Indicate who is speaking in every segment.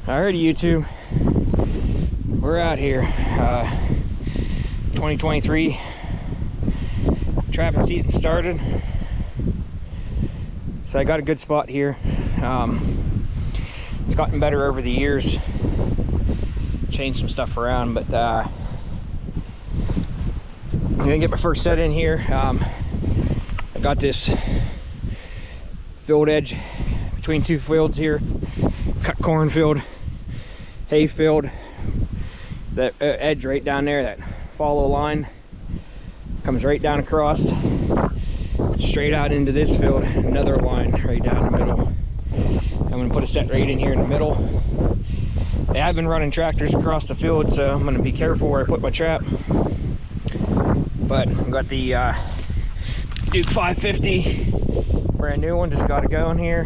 Speaker 1: Alrighty, YouTube, we're out here. 2023 trapping season started, so I got a good spot here. It's gotten better over the years, changed some stuff around, but I'm gonna get my first set in here. I got this field edge between two fields here, cut cornfield, hay field. That edge right down there, that follow line comes right down across, straight out into this field, another line right down the middle. I'm gonna put a set right in here in the middle. They have been running tractors across the field, so I'm gonna be careful where I put my trap. But I've got the Duke 550, brand new one, just got it going here.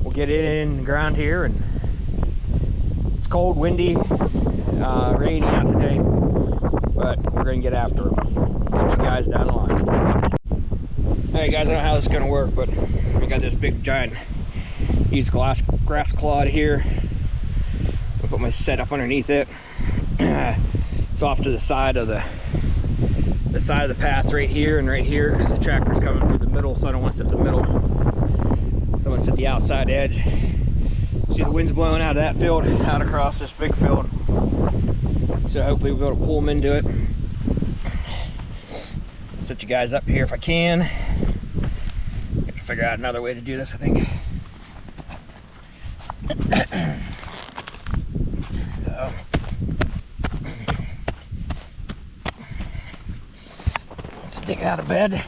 Speaker 1: We'll get it in the ground here, and it's cold, windy, rainy out today, but we're gonna get after them. Catch you guys down the line. Alright guys, I don't know how this is gonna work, but we got this big giant used grass clod here. I'll put my set up underneath it. It's off to the side of the path right here and right here. The tractor's coming through the middle, so I don't want to set the middle. So I'm gonna set the outside edge. See the wind's blowing out of that field, out across this big field. So hopefully we'll be able to pull them into it. Set you guys up here if I can. Have to figure out another way to do this, I think. Let's dig out of bed.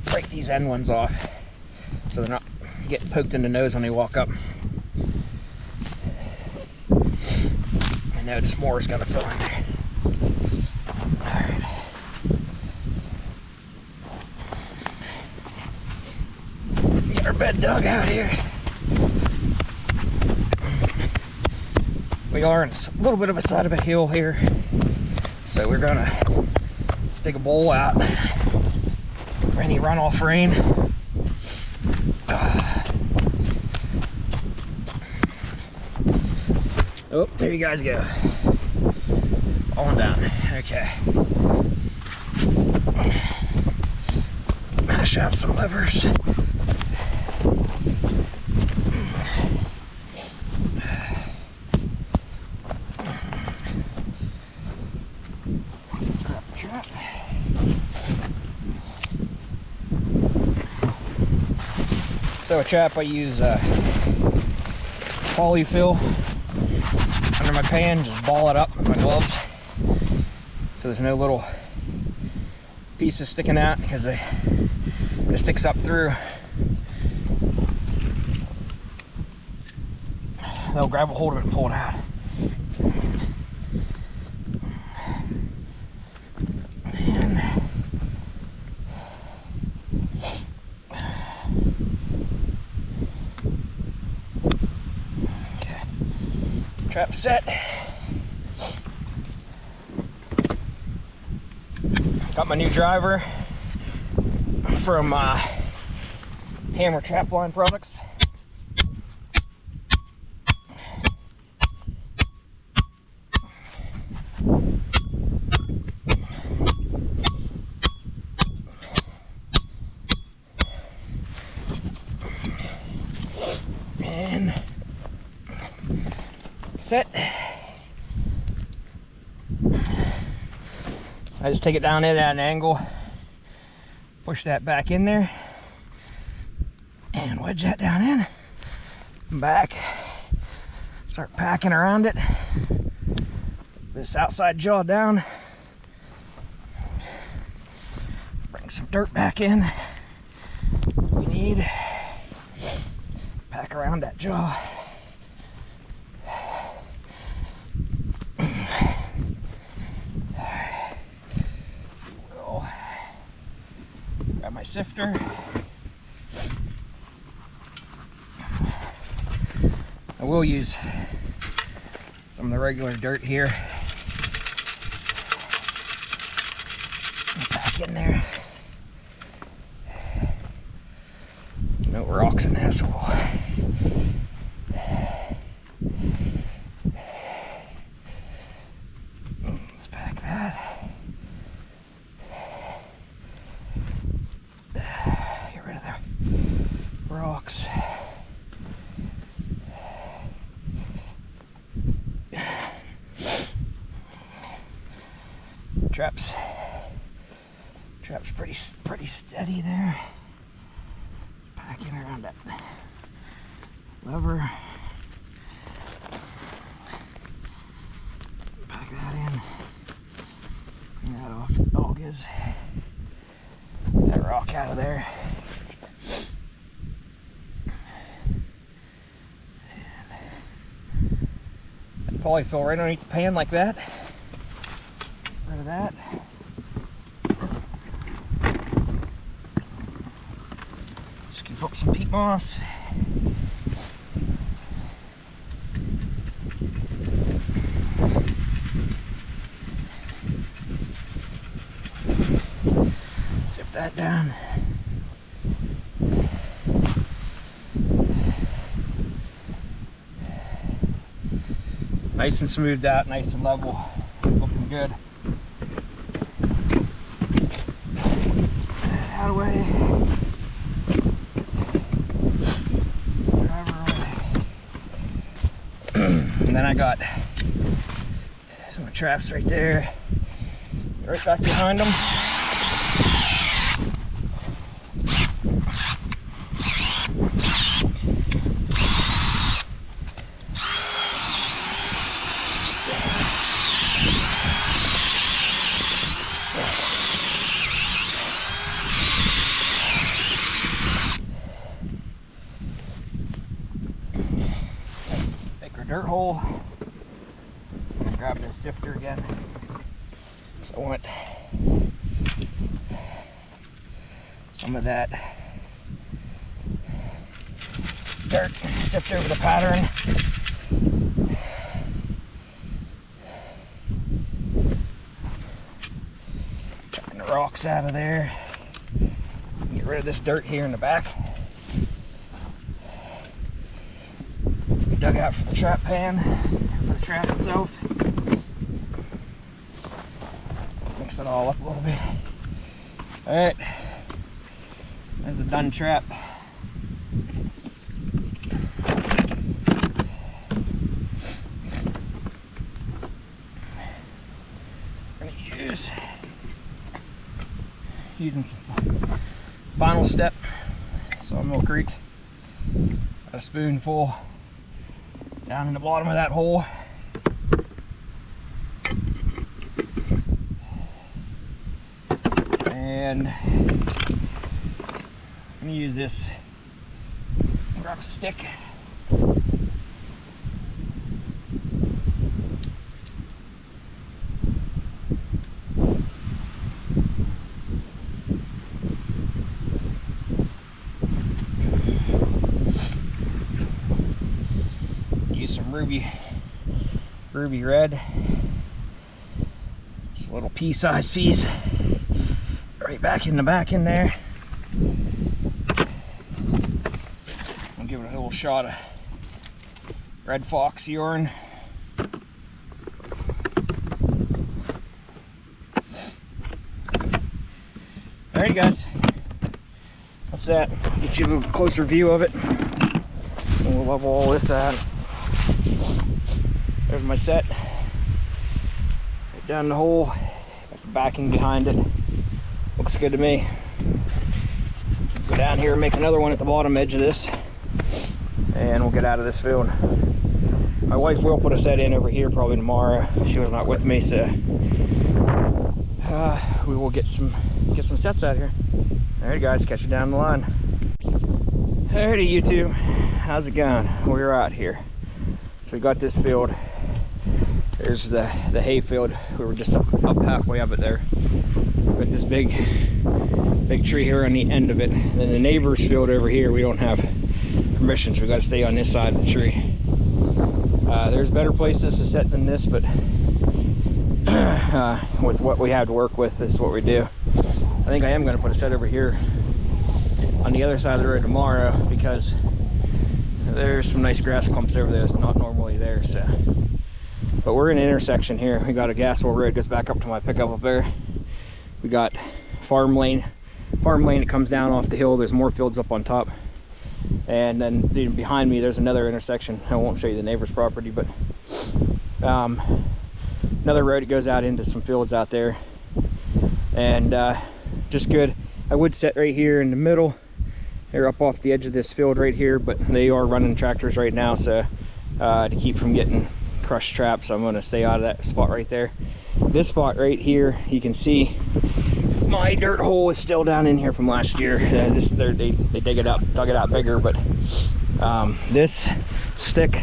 Speaker 1: Break these end ones off so they're not getting poked in the nose when they walk up. I know this more is gonna fill in there. Alright. Get our bed dug out here. We are on a little bit of a side of a hill here, so we're gonna dig a bowl out for any runoff rain. Oh, there you guys go. On down. Okay. Mash out some levers. So a trap, I use polyfill under my pan, just ball it up with my gloves so there's no little pieces sticking out, because it sticks up through. They'll grab a hold of it and pull it out. Trap set. Got my new driver from Hammer Trapline Products. And set. I just take it down at an angle, push that back in there, and wedge that down in, back, start packing around it, this outside jaw down, bring some dirt back in, we need, pack around that jaw. Grab my sifter. I will use some of the regular dirt here. Back in there. rocks in there, so let's pack that. Get rid of the rocks. Trap's pretty steady there. Packing around that lever. Pack that in. Bring that off. The dog is. That rock out of there. And polyfill right underneath the pan like that. Rid of that. Scoop up some peat moss. Zip that down. Nice and smoothed out, nice and level. Looking good. Out of the way. Driver away. And then I got some traps right there. Right back behind them. Dirt hole. Grab this sifter again. So I want some of that dirt sift over the pattern. Chucking the rocks out of there. Get rid of this dirt here in the back. Dug out for the trap pan, for the trap itself. Mix it all up a little bit. Alright, there's the done trap. I'm gonna using some final step, Sawmill Creek. Got a spoonful down in the bottom of that hole. And I'm gonna use this, grab a stick. Use some ruby red. Just a little pea-sized piece. Right back in the back in there. I'll give it a little shot of Red Fox urine. Alright guys, that's that. Get you a little closer view of it. And we'll level all this out. There's my set. Right down the hole. Got the backing behind it. Looks good to me. Go down here and make another one at the bottom edge of this, and we'll get out of this field. My wife will put a set in over here probably tomorrow. She was not with me, so we will get some sets out here. Alright guys, catch you down the line. Alrighty YouTube, how's it going? We're out here. So we got this field. There's the hay field. We were just up halfway up it there. With this big tree here on the end of it. And then the neighbor's field over here, we don't have permission, so we got to stay on this side of the tree. There's better places to set than this, but with what we have to work with, this is what we do. I think I am going to put a set over here on the other side of the road tomorrow, because there's some nice grass clumps over there that's not normally there. So, but we're in an intersection here. We got a gas oil road goes back up to my pickup up there. We got farm lane that comes down off the hill. There's more fields up on top, and then behind me there's another intersection. I won't show you the neighbor's property, but another road that goes out into some fields out there, and just good. I would set right here in the middle. They're up off the edge of this field right here, but they are running tractors right now, so to keep from getting crushed traps, I'm going to stay out of that spot right there. This spot right here, you can see my dirt hole is still down in here from last year. They dug it out bigger, but this stick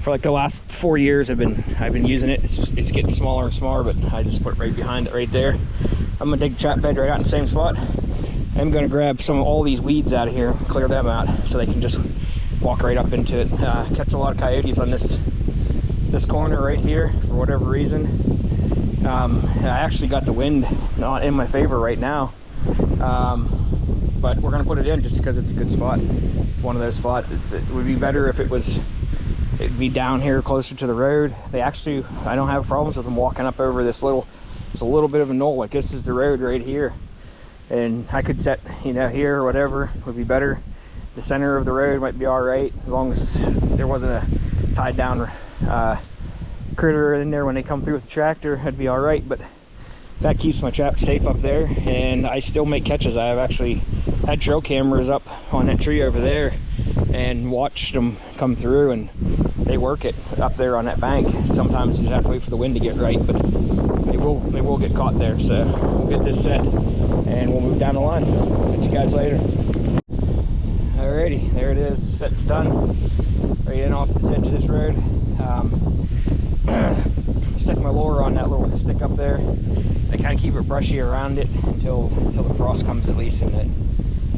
Speaker 1: for like the last 4 years I've been using it. It's getting smaller and smaller, but I just put it right behind it right there. I'm gonna dig the trap bed right out in the same spot. I'm gonna grab all these weeds out of here, clear them out, so they can just walk right up into it. Catch a lot of coyotes on this corner right here for whatever reason. I actually got the wind not in my favor right now, but we're gonna put it in just because it's a good spot. It's one of those spots. It would be better if it'd be down here closer to the road. I don't have problems with them walking up over this there's a little bit of a knoll. Like, this is the road right here, and I could set, here or whatever would be better. The center of the road might be all right, as long as there wasn't a tied down critter in there when they come through with the tractor. That'd be all right, but that keeps my trap safe up there, and I still make catches. I have actually had trail cameras up on that tree over there and watched them come through, and they work it up there on that bank. Sometimes you just have to wait for the wind to get right, but they will get caught there. So we'll get this set and we'll move down the line. Catch you guys later. Alrighty, there it is. Set's done. Right in off this edge of this road. Stick my lower on that little stick up there. They kind of keep it brushy around it until the frost comes, at least, and then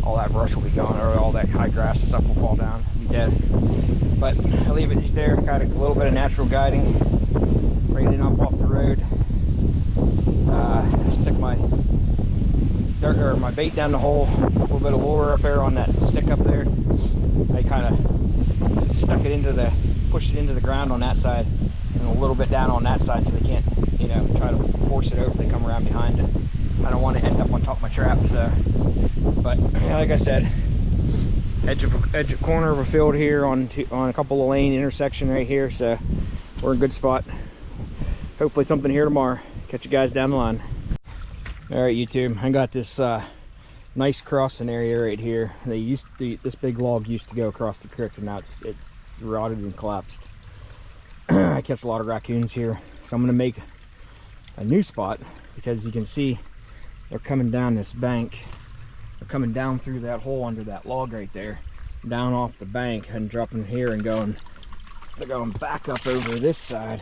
Speaker 1: all that brush will be gone, or all that high grass and stuff will fall down, be dead. But I leave it there, got a little bit of natural guiding, right in up off the road. Stick my bait down the hole, a little bit of lure up there on that stick up there. I kind of pushed it into the ground on that side, and a little bit down on that side, so they can't, try to force it over if they come around behind it. I don't want to end up on top of my trap. So, but like I said, corner of a field here on a couple of lane intersection right here, so we're in a good spot. Hopefully something here tomorrow. Catch you guys down the line. All right, YouTube, I got this nice crossing area right here. This big log used to go across the creek, and now it's rotted and collapsed. I catch a lot of raccoons here, so I'm gonna make a new spot, because you can see they're coming down this bank. They're coming down through that hole under that log right there, down off the bank, and dropping here and they're going back up over this side.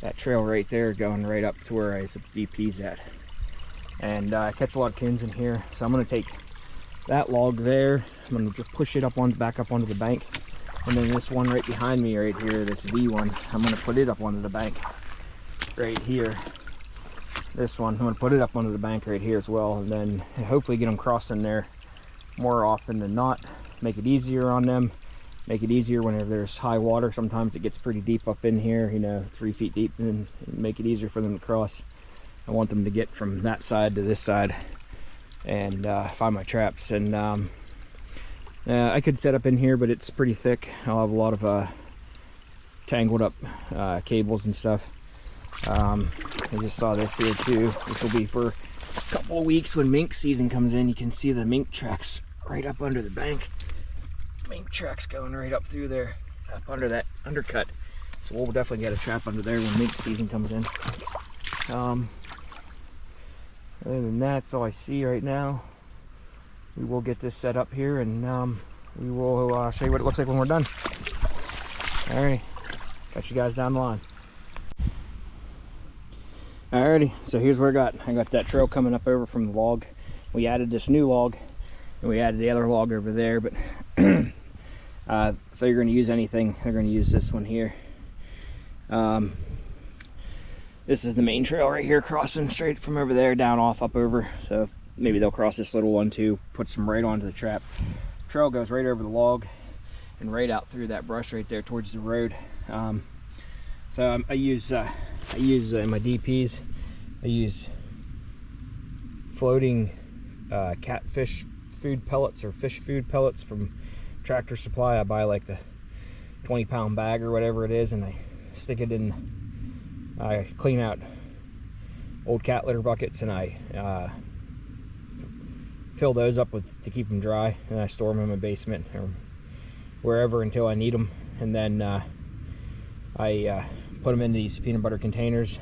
Speaker 1: That trail right there going right up to where the DP's at. And I catch a lot of coons in here, so I'm going to take that log there, I'm going to just push it back up onto the bank, and then this one right behind me right here, this V one, I'm going to put it up onto the bank right here. This one, I'm going to put it up onto the bank right here as well, and then hopefully get them crossing there more often than not. Make it easier on them, make it easier whenever there's high water. Sometimes it gets pretty deep up in here, 3 feet deep, and make it easier for them to cross. I want them to get from that side to this side and find my traps. And I could set up in here, but it's pretty thick. I'll have a lot of tangled up cables and stuff. I just saw this here too. This will be for a couple of weeks when mink season comes in. You can see the mink tracks right up under the bank. Mink tracks going right up through there, up under that undercut. So we'll definitely get a trap under there when mink season comes in. Other than that, that's all I see right now. We will get this set up here, and we will show you what it looks like when we're done. Alrighty, catch you guys down the line. Alrighty, so here's what I got that trail coming up over from the log. We added this new log, and we added the other log over there, but if they're going to use anything, they're going to use this one here. This is the main trail right here, crossing straight from over there down off up over. So maybe they'll cross this little one too, put some right onto the trap. Trail goes right over the log and right out through that brush right there towards the road. So I use in my DPs, I use floating catfish food pellets or fish food pellets from Tractor Supply. I buy like the 20-pound bag or whatever it is, and I stick it in. I clean out old cat litter buckets, and I fill those up with to keep them dry, and I store them in my basement or wherever until I need them. And then I put them in these peanut butter containers.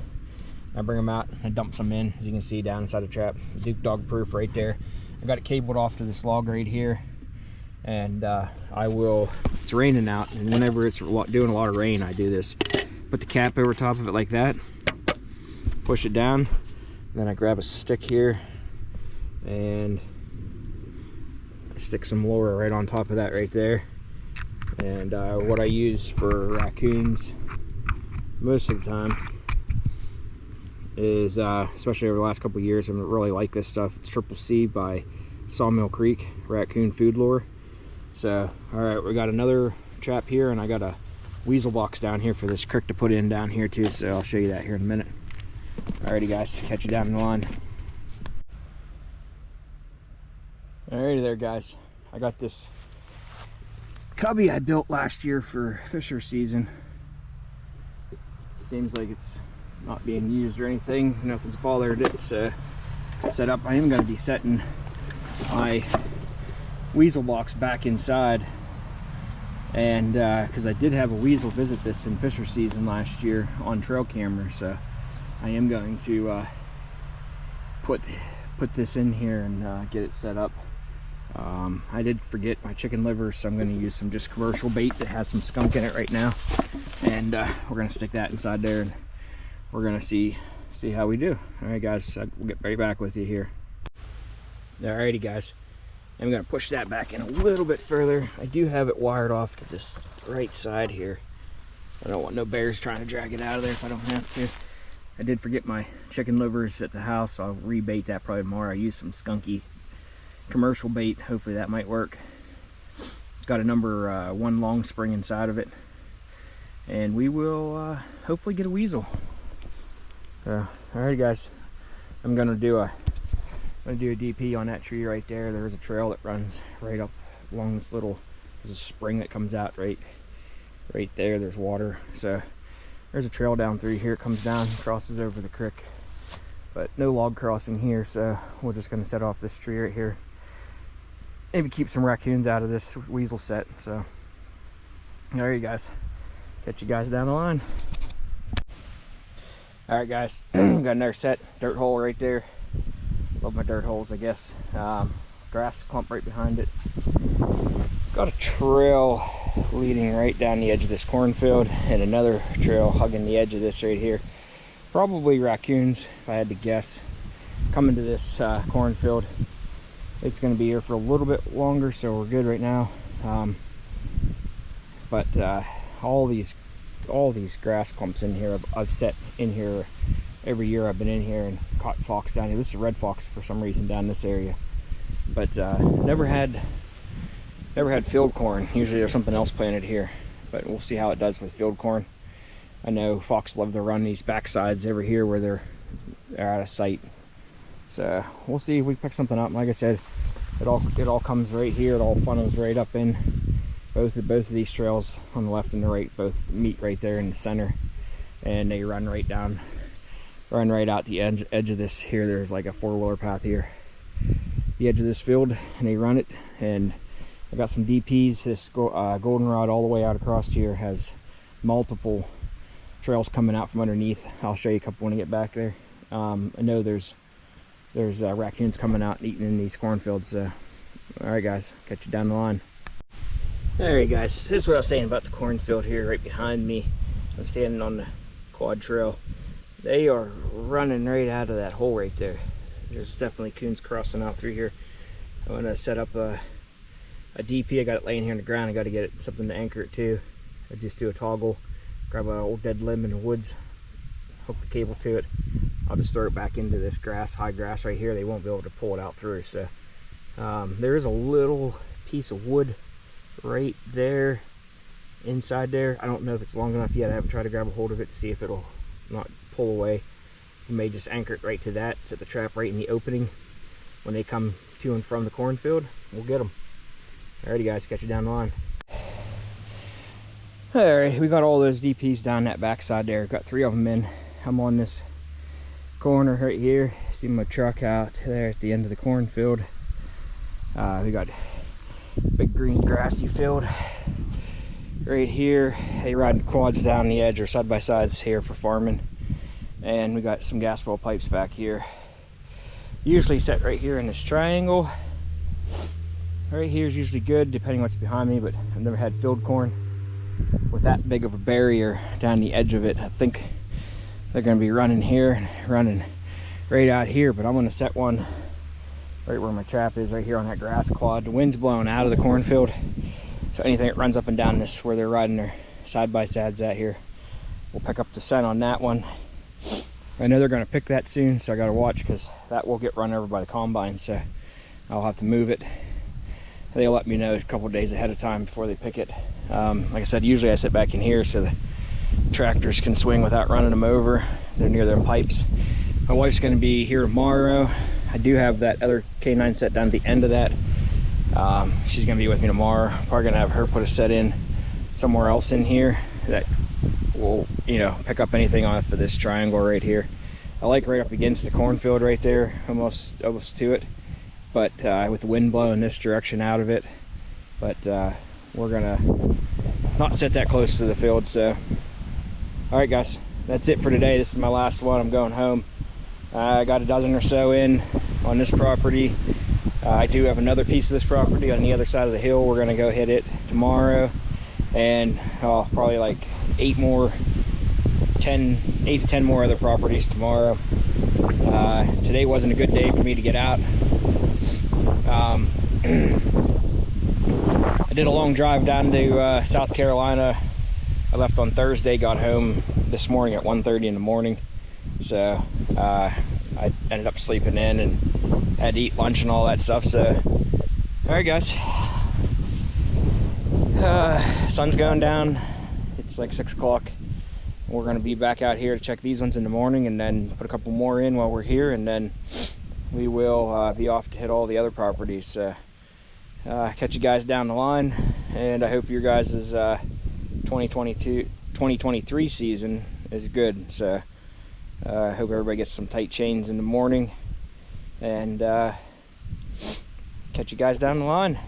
Speaker 1: I bring them out and I dump some in, as you can see down inside the trap. Duke dog proof right there. I got it cabled off to this log right here, and it's raining out, and whenever it's doing a lot of rain, I do this. Put the cap over top of it like that, push it down, then I grab a stick here and I stick some lure right on top of that right there. And what I use for raccoons most of the time is, especially over the last couple of years, I really like this stuff. It's Triple C by Sawmill Creek raccoon food lure. So, all right, we got another trap here, and I got a weasel box down here for this crick to put in down here too, so I'll show you that here in a minute. Alrighty guys, catch you down in the line. Alrighty there guys, I got this cubby I built last year for fisher season. Seems like it's not being used or anything, nothing's bothered it. Set up. I am going to be setting my weasel box back inside, and because I did have a weasel visit this in fisher season last year on trail camera, so I am going to put this in here and get it set up. I did forget my chicken liver, so I'm going to use some just commercial bait that has some skunk in it right now, and we're going to stick that inside there, and we're going to see how we do. All right guys, we'll get right back with you here. Alrighty guys, I'm going to push that back in a little bit further. I do have it wired off to this right side here. I don't want no bears trying to drag it out of there if I don't have to. I did forget my chicken livers at the house, so I'll rebait that probably tomorrow. I used some skunky commercial bait. Hopefully that might work. Got a number 1 long spring inside of it, and we will hopefully get a weasel. Alright guys, I'm gonna do a DP on that tree right there. There's a trail that runs right up along this little, there's a spring that comes out right there. There's water, so there's a trail down through here. It comes down, crosses over the creek, but no log crossing here, so we're just gonna set off this tree right here. Maybe keep some raccoons out of this weasel set. So there you guys, catch you guys down the line. All right guys, got another set, dirt hole right there. Love my dirt holes, I guess. Grass clump right behind it. Got a trail leading right down the edge of this cornfield, and another trail hugging the edge of this right here. Probably raccoons, if I had to guess, coming to this cornfield. It's going to be here for a little bit longer, so we're good right now. But all these grass clumps in here, I've set in here every year. I've been in here and caught fox down here. This is a red fox for some reason down this area, but never had field corn. Usually there's something else planted here, but we'll see how it does with field corn. I know fox love to run these backsides over here where they're out of sight, so we'll see if we pick something up. Like I said, it all comes right here. It all funnels right up in. Both of these trails on the left and the right both meet right there in the center, and they run right out the edge of this here. There's like a 4-wheeler path here, the edge of this field, and they run it. And I got some DPs. This goldenrod all the way out across here has multiple trails coming out from underneath. I'll show you a couple when I get back there. I know there's raccoons coming out and eating in these cornfields. So all right guys, catch you down the line. Alright guys, this is what I was saying about the cornfield here right behind me. I'm standing on the quad trail. They are running right out of that hole right there. There's definitely coons crossing out through here. I'm going to set up a DP. I got it laying here on the ground. I got to get it something to anchor it to. I just do a toggle, grab an old dead limb in the woods, hook the cable to it. I'll just throw it back into this grass, high grass right here. They won't be able to pull it out through. So there is a little piece of wood right there inside there. I don't know if it's long enough yet. I haven't tried to grab a hold of it to see if it'll not pull away. You may just anchor it right to that, set the trap right in the opening. When they come to and from the cornfield, we'll get them. Alrighty guys, catch you down the line. Alright, we got all those DPs down that backside there. Got 3 of them in. I'm on this corner right here. See my truck out there at the end of the cornfield. We got big green grassy field right here. They ride quads down the edge or side by sides here for farming. And we got some gas well pipes back here. Usually set right here in this triangle. Right here is usually good depending what's behind me, but I've never had field corn with that big of a barrier down the edge of it. I think they're going to be running here and running right out here, but I'm going to set one right where my trap is, right here on that grass clod. The wind's blowing out of the cornfield, so anything that runs up and down this where they're riding their side by sides at here, we'll pick up the scent on that one. I know they're going to pick that soon, so I got to watch because that will get run over by the combine, so I'll have to move it. They'll let me know a couple days ahead of time before they pick it. Like I said, usually I sit back in here so the tractors can swing without running them over. They're near their pipes. My wife's going to be here tomorrow. I do have that other K9 set down at the end of that. She's going to be with me tomorrow. Probably going to have her put a set in somewhere else in here that will, you know, pick up anything on it for this triangle right here. I like right up against the cornfield right there, almost to it. But with the wind blowing this direction out of it, but we're gonna not sit that close to the field. So all right guys, that's it for today. This is my last one. I'm going home. I got a dozen or so in on this property. I do have another piece of this property on the other side of the hill. We're gonna go hit it tomorrow, and probably like 8 to 10 more other properties tomorrow. Today wasn't a good day for me to get out. I did a long drive down to South Carolina. I left on Thursday, got home this morning at 1:30 in the morning. So I ended up sleeping in and had to eat lunch and all that stuff. So all right guys, sun's going down. It's like 6 o'clock. We're going to be back out here to check these ones in the morning and then put a couple more in while we're here, and then we will be off to hit all the other properties. Catch you guys down the line, and I hope your guys' 2023 season is good. So I hope everybody gets some tight chains in the morning, and catch you guys down the line.